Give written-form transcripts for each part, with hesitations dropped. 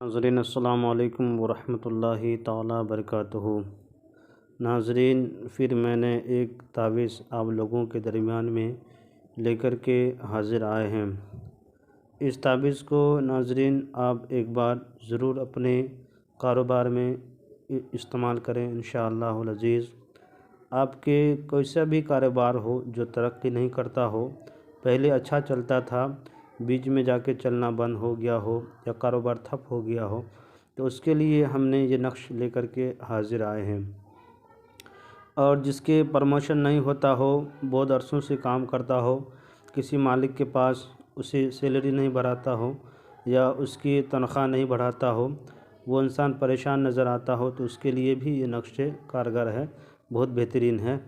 ناظرین السلام علیکم ورحمۃ اللہ تعالیٰ وبرکاتہ۔ ناظرین، پھر میں نے ایک تعویذ آپ لوگوں کے درمیان میں لے کر کے حاضر آئے ہیں۔ اس تعویذ کو ناظرین آپ ایک بار ضرور اپنے کاروبار میں استعمال کریں انشاءاللہ العزیز۔ آپ کے کوئی سا بھی کاروبار ہو جو ترقی نہیں کرتا ہو، پہلے اچھا چلتا تھا، بیچ میں جا کے چلنا بند ہو گیا ہو یا کاروبار ٹھپ ہو گیا ہو، تو اس کے لیے ہم نے یہ نقش لے کر کے حاضر آئے ہیں۔ اور جس کے پروموشن نہیں ہوتا ہو، بہت عرصوں سے کام کرتا ہو، کسی مالک کے پاس اسے سیلری نہیں بڑھاتا ہو یا اس کی تنخواہ نہیں بڑھاتا ہو، وہ انسان پریشان نظر آتا ہو، تو اس کے لیے بھی یہ نقش کارگر ہے، بہت بہترین ہے۔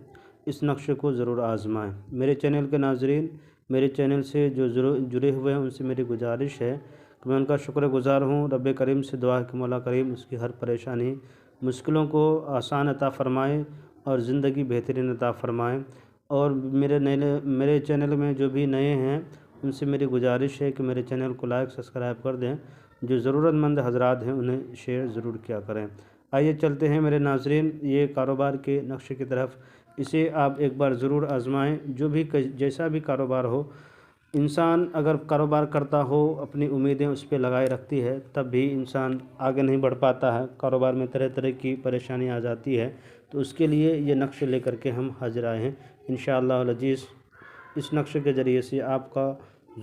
اس نقش کو ضرور آزمائیں۔ میرے چینل کے ناظرین، میرے چینل سے جو جڑے ہوئے ہیں ان سے میری گزارش ہے کہ میں ان کا شکر گزار ہوں۔ رب کریم سے دعا ہے کہ مولا کریم اس کی ہر پریشانی، مشکلوں کو آسان عطا فرمائے اور زندگی بہترین عطا فرمائے۔ اور میرے چینل میں جو بھی نئے ہیں ان سے میری گزارش ہے کہ میرے چینل کو لائک سبسکرائب کر دیں، جو ضرورت مند حضرات ہیں انہیں شیئر ضرور کیا کریں۔ آئیے چلتے ہیں میرے ناظرین یہ کاروبار کے نقشے کی طرف۔ اسے آپ ایک بار ضرور آزمائیں۔ جو بھی جیسا بھی کاروبار ہو، انسان اگر کاروبار کرتا ہو، اپنی امیدیں اس پہ لگائے رکھتی ہے، تب بھی انسان آگے نہیں بڑھ پاتا ہے، کاروبار میں طرح طرح کی پریشانی آ جاتی ہے، تو اس کے لیے یہ نقش لے کر کے ہم حاضر آئے ہیں انشاءاللہ العزیز۔ اس نقش کے ذریعے سے آپ کا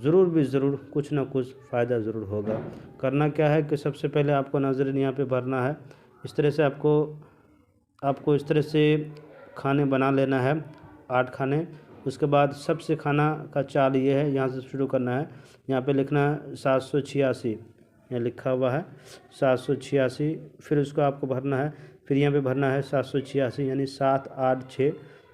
ضرور کچھ نہ کچھ فائدہ ضرور ہوگا۔ کرنا کیا ہے کہ سب سے پہلے آپ کو ناظرین یہاں پہ بھرنا ہے۔ اس طرح سے آپ کو اس طرح سے کھانے بنا لینا ہے، 8 کھانے۔ اس کے بعد سب سے کھانا کا چال یہ ہے، یہاں سے شروع کرنا ہے۔ یہاں پہ لکھنا ہے 786، یہاں لکھا ہوا ہے 786۔ پھر اس کو آپ کو بھرنا ہے، پھر یہاں پہ بھرنا ہے 786، یعنی 786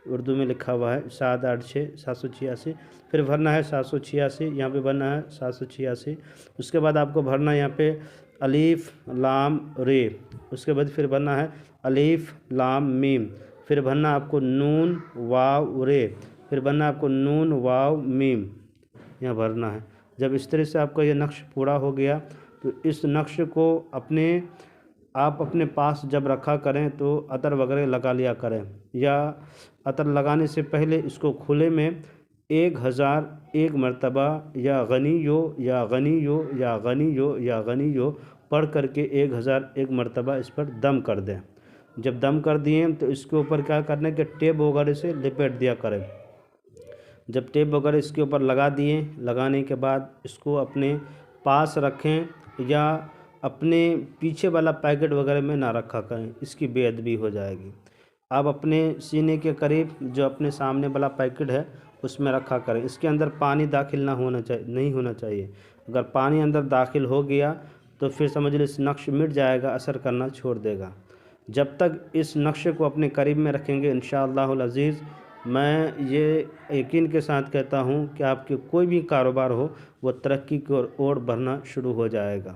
اردو میں لکھا ہوا ہے 786 786۔ پھر بھرنا ہے 786، یہاں پہ بھرنا ہے 786۔ اس کے بعد آپ کو بھرنا ہے یہاں پہ الف لام رے۔ اس کے بعد پھر بھرنا ہے الف لام میم۔ پھر بھرنا آپ کو نون واو رے۔ پھر بھرنا آپ کو نون واو میم، یہاں بھرنا ہے۔ جب اس طرح سے آپ کا یہ نقش پورا ہو گیا تو اس نقش کو آپ اپنے پاس جب رکھا کریں تو عطر وغیرہ لگا لیا کریں، یا عطر لگانے سے پہلے اس کو کھلے میں 1001 مرتبہ یا غنیو یا غنیو یا غنیو یا غنیو پڑھ کر کے 1001 مرتبہ اس پر دم کر دیں۔ جب دم کر دیے تو اس کے اوپر کیا کرنا ہے کہ ٹیپ وغیرہ سے لپیٹ دیا کریں۔ جب ٹیپ وغیرہ اس کے اوپر لگا دیے، لگانے کے بعد اس کو اپنے پاس رکھیں یا اپنے پیچھے والا پیکٹ وغیرہ میں نہ رکھا کریں، اس کی بے ادبی ہو جائے گی۔ آپ اپنے سینے کے قریب جو اپنے سامنے والا پیکٹ ہے اس میں رکھا کریں۔ اس کے اندر پانی داخل نہیں ہونا چاہیے۔ اگر پانی اندر داخل ہو گیا تو پھر سمجھ لیں اس نقش مٹ جائے گا، اثر کرنا چھوڑ دے گا۔ جب تک اس نقش کو اپنے قریب میں رکھیں گے انشاءاللہ العزیز، میں یہ یقین کے ساتھ کہتا ہوں کہ آپ کے کوئی بھی کاروبار ہو وہ ترقی کی اور بڑھنا شروع ہو جائے گا۔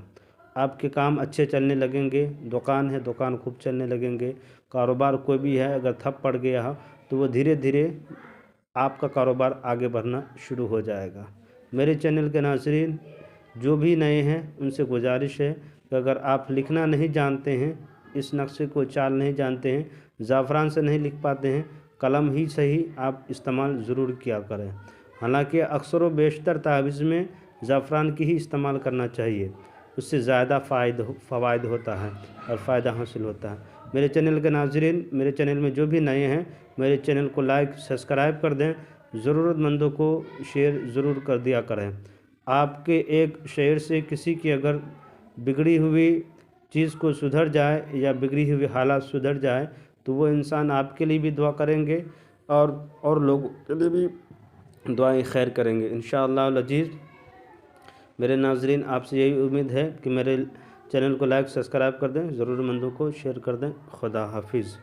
آپ کے کام اچھے چلنے لگیں گے، دکان ہے دکان خوب چلنے لگیں گے، کاروبار کوئی بھی ہے اگر تھپ پڑ گیا ہو تو وہ دھیرے دھیرے آپ کا کاروبار آگے بڑھنا شروع ہو جائے گا۔ میرے چینل کے ناظرین جو بھی نئے ہیں ان سے گزارش ہے کہ اگر آپ لکھنا نہیں جانتے ہیں، اس نقشے کو چال نہیں جانتے ہیں، زعفران سے نہیں لکھ پاتے ہیں، قلم ہی صحیح آپ استعمال ضرور کیا کریں۔ حالانکہ اکثر و بیشتر تعویذ میں زعفران کی ہی استعمال کرنا چاہیے، اس سے زیادہ فوائد ہوتا ہے اور فائدہ حاصل ہوتا ہے۔ میرے چینل کے ناظرین، میرے چینل میں جو بھی نئے ہیں میرے چینل کو لائک سبسکرائب کر دیں، ضرورت مندوں کو شیئر ضرور کر دیا کریں۔ آپ کے ایک شیئر سے کسی کی اگر بگڑی ہوئی چیز کو سدھر جائے یا بگڑی ہوئی حالات سدھر جائے تو وہ انسان آپ کے لیے بھی دعا کریں گے اور لوگوں کے لیے بھی دعائیں خیر کریں گے انشاءاللہ العزیز۔ میرے ناظرین آپ سے یہی امید ہے کہ میرے چینل کو لائک سبسکرائب کر دیں، ضرورت مندوں کو شیئر کر دیں۔ خدا حافظ۔